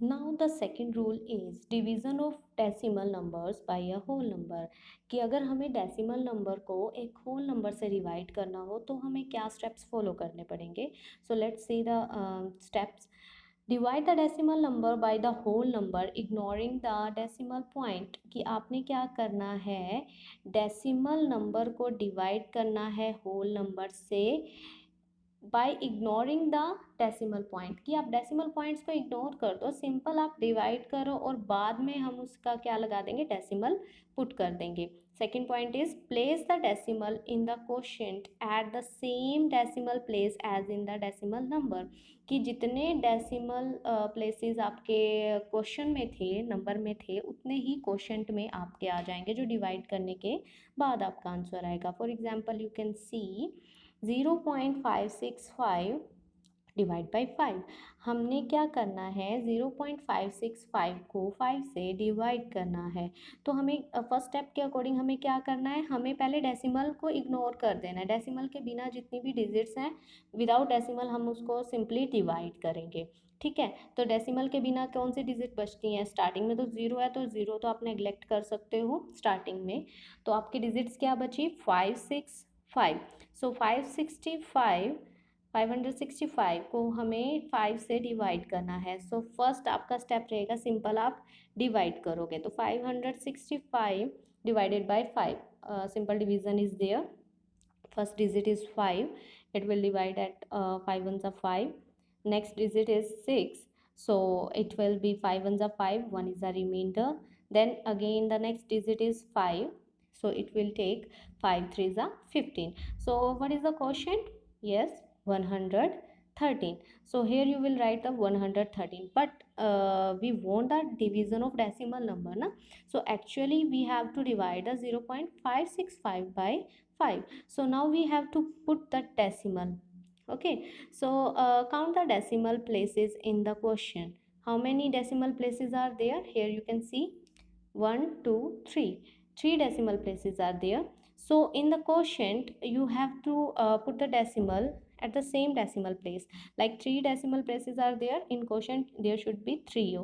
Now the second rule is division of decimal numbers by a whole number, कि अगर हमें decimal number को एक होल नंबर से डिवाइड करना हो तो हमें क्या स्टेप्स फॉलो करने पड़ेंगे. So let's see the steps. Divide the decimal number by the whole number ignoring the decimal point, कि आपने क्या करना है, डेसिमल नंबर को डिवाइड करना है होल नंबर से by ignoring the decimal point, कि आप डेसिमल पॉइंट्स को इग्नोर कर दो, सिंपल आप डिवाइड करो और बाद में हम उसका क्या लगा देंगे, डेसिमल पुट कर देंगे. Second point is place the decimal in the quotient at the same decimal place as in the decimal number, कि जितने डेसिमल प्लेसेस आपके क्वेश्चन में थे, नंबर में थे, उतने ही क्वोशिएंट में आपके आ जाएंगे जो डिवाइड करने के बाद आपका आंसर आएगा. For example you can see 0.565 divide by 5. हमने क्या करना है, 0.565 को 5 से डिवाइड करना है. तो हमें फर्स्ट स्टेप के अकॉर्डिंग हमें क्या करना है, हमें पहले डेसिमल को इग्नोर कर देना है. डेसिमल के बिना जितनी भी डिजिट्स हैं, विदाउट डेसिमल हम उसको सिंपली डिवाइड करेंगे. ठीक है, तो डेसिमल के बिना कौन सी डिजिट बचती हैं, स्टार्टिंग में तो ज़ीरो है, तो ज़ीरो तो आप नेग्लेक्ट कर सकते हो स्टार्टिंग में. तो आपकी डिजिट्स क्या बची, 565. सो 565 को हमें 5 से डिवाइड करना है. सो फर्स्ट आपका स्टेप रहेगा, सिंपल आप डिवाइड करोगे. तो 565 divided by 5, simple division is there. First digit is 5, it will divide at 5 ones are 5. Next digit is 6, so it will be 5 ones are 5, 1 is a remainder. Then again the next digit is 5, so it will take 5 3s are 15. So what is the quotient? Yes, 113. So here you will write the 113, but we want the division of decimal number na. So actually we have to divide the 0.565 by 5. So now we have to put the decimal. Okay, so count the decimal places in the question. How many decimal places are there? Here you can see 1 2 3, 3 decimal places are there. So in the quotient you have to put the decimal at the same decimal place. Like 3 decimal places are there, in quotient there should be 3,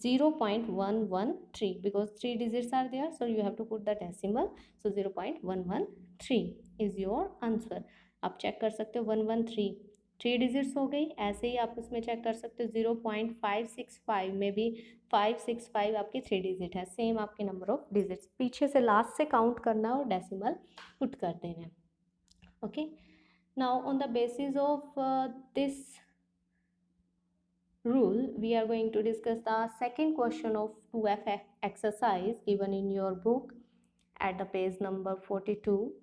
0.113, because 3 digits are there, so you have to put the decimal. So 0.113 is your answer. आप check कर सकते हो 113 3 digits हो गई. ऐसे ही आप उसमें check कर सकते हो 0.565 में भी 565 आपकी 3 डिजिट है. सेम आपके नंबर ऑफ डिजिट्स पीछे से लास्ट से काउंट करना और डेसिमल पुट कर देना है. Okay, now on the basis of this rule, we are going to discuss the second question of 2F exercise given in your book at the page number 42.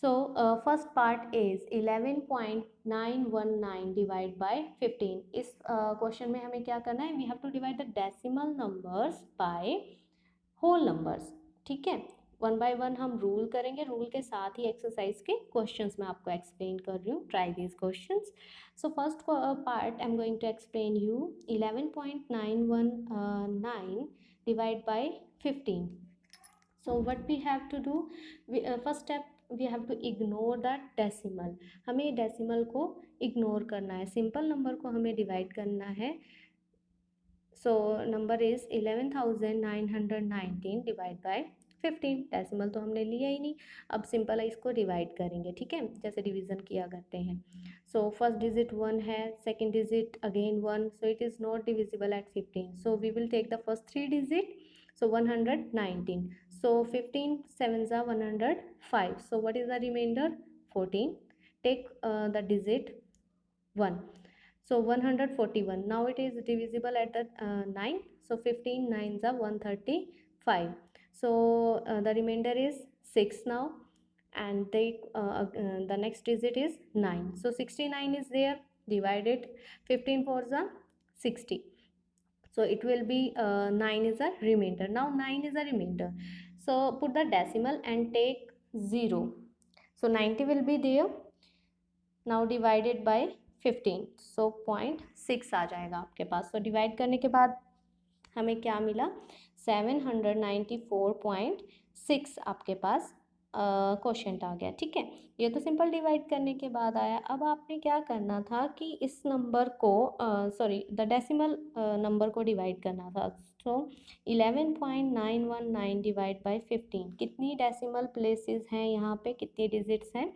So first part is 11.919 divide by 15. इस question में हमें क्या करना है, we have to divide the decimal numbers by whole numbers. ठीक है, one by one हम rule करेंगे, रूल के साथ ही एक्सरसाइज के क्वेश्चंस मैं आपको एक्सप्लेन कर रही हूँ. Try these questions. So first part I am going to explain you 11.919 divide by 15. So what we have to do, first step we have to ignore the decimal. हमें decimal को ignore करना है, simple number को हमें divide करना है. So number is 11,919 divide by 15. Decimal तो हमने लिया ही नहीं, अब सिंपल इसको डिवाइड करेंगे. ठीक है, जैसे डिवीजन किया करते हैं. सो फर्स्ट डिजिट 1 है, second digit again 1, so it is not divisible at 15. So we will take the first 3 digit. So 119. So 15 sevens are 105. So what is the remainder? 14. Take the digit 1. So 141. Now it is divisible at the 9. So 15 nines are 135. So the remainder is 6 now, and the next digit is 9. So 69 is there. Divided 15 fours are 60. So it will be 9 is a remainder. Now 9 is a remainder, so put the decimal and take 0. So 90 will be there. Now divided by 15, so 0.6 आ जाएगा आपके पास. So divide करने के बाद हमें क्या मिला, 794.6 आपके पास quotient आ गया। ठीक है, ये तो सिंपल डिवाइड करने के बाद आया। अब आपने क्या करना था कि इस नंबर को सॉरी द डेसिमल नंबर को डिवाइड करना था। तो 11.919 डिवाइड बाय 15, कितनी डेसिमल प्लेसेस हैं यहाँ पे, कितनी डिजिट्स हैं?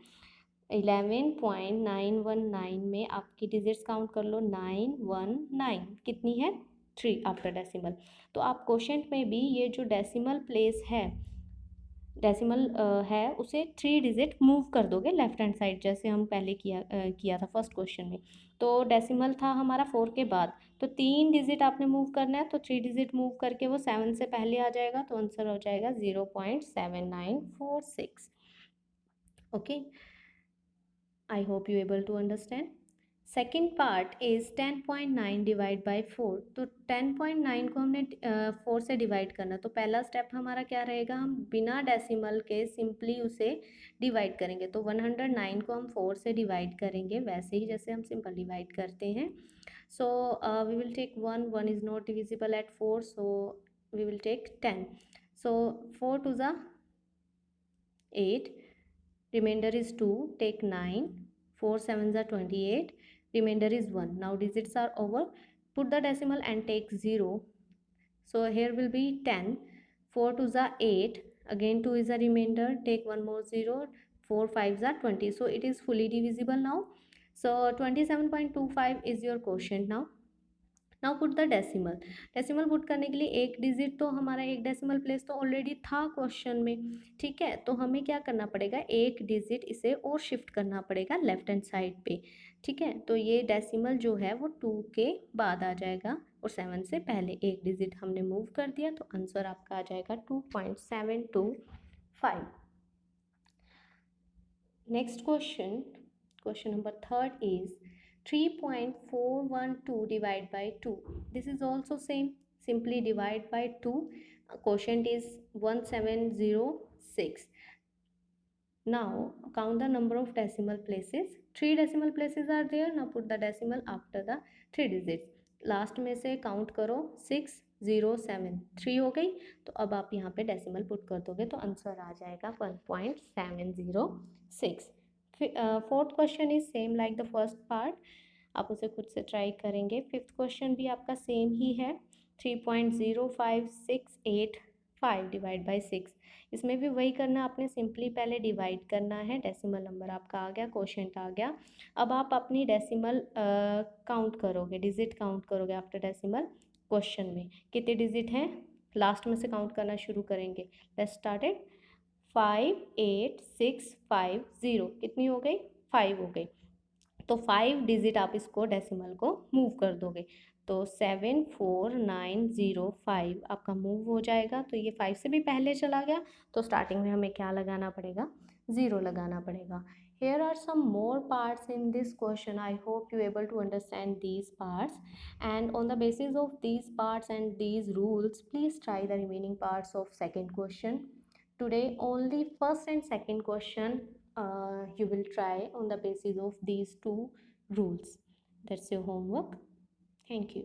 11.919 में आपकी डिजिट्स काउंट कर लो, 919 कितनी है? 3 आफ्टर डेसिमल। तो आप क्वोशंट में भी ये जो डेसिमल प्लेस है, डेसिमल है, उसे 3 डिजिट मूव कर दोगे लेफ्ट हैंड साइड, जैसे हम पहले किया था फर्स्ट क्वेश्चन में। तो डेसिमल था हमारा 4 के बाद, तो 3 डिजिट आपने मूव करना है, तो 3 डिजिट मूव करके वो 7 से पहले आ जाएगा, तो आंसर हो जाएगा 0.7946। Okay, I hope you able to understand. Second part is 10.9 divide by 4। तो 10.9 को हमने 4 से डिवाइड करना, तो पहला स्टेप हमारा क्या रहेगा, हम बिना डेसिमल के सिंपली उसे डिवाइड करेंगे। तो 109 को हम 4 से डिवाइड करेंगे, वैसे ही जैसे हम सिंपल डिवाइड करते हैं। So we will take 1 is not divisible at 4, so we will take 10। So 4 two ज़ा 8, remainder is 2, take 9, 4 7s are 28, remainder is 1. Now digits are over, put the decimal and take 0. So here will be 10, 4 2s are 8, again 2 is a remainder, take one more 0, 4 5s are 20. So it is fully divisible now. So 27.25 is your quotient now. Now put the decimal. Decimal put करने के लिए एक digit, तो हमारा एक decimal place तो already था question में। ठीक है, तो हमें क्या करना पड़ेगा, एक डिजिट इसे और शिफ्ट करना पड़ेगा लेफ्ट हैंड साइड पे। ठीक है, तो ये डेसिमल जो है वो 2 के बाद आ जाएगा और 7 से पहले एक डिजिट हमने मूव कर दिया, तो आंसर आपका आ जाएगा 2.725। Next question, question number third is 3.412 divided by 2. This is also same. Simply divide by 2. Quotient is 1706. Now count the number of decimal places. 3 decimal places are there. Now put the decimal after the 3 digits. Last में से count करो 607, 3 हो गई। तो अब आप यहाँ पे डेसिमल पुट कर दोगे तो आंसर आ जाएगा 1.706। Fourth question is same like the first part, आप उसे खुद से ट्राई करेंगे। फिफ्थ क्वेश्चन भी आपका सेम ही है, 3.05685 डिवाइड बाई 6। इसमें भी वही करना, आपने सिंपली पहले डिवाइड करना है, डेसिमल नंबर आपका आ गया, क्वोशंट आ गया। अब आप अपनी डेसिमल काउंट करोगे, डिजिट काउंट करोगे आफ्टर डेसिमल। क्वेश्चन में कितने डिजिट हैं, लास्ट में से काउंट करना शुरू करेंगे। लेट्स स्टार्टेड, 58650, कितनी हो गई, 5 हो गई। तो 5 डिजिट आप इसको डेसिमल को मूव कर दोगे, तो 74905 आपका मूव हो जाएगा। तो ये 5 से भी पहले चला गया, तो स्टार्टिंग में हमें क्या लगाना पड़ेगा, 0 लगाना पड़ेगा। Here are some more parts in this question. I hope you able to understand these parts, and on the basis of these parts and these rules, please try the remaining parts of second question. Today only first and second question you will try on the basis of these two rules. That's your homework. Thank you.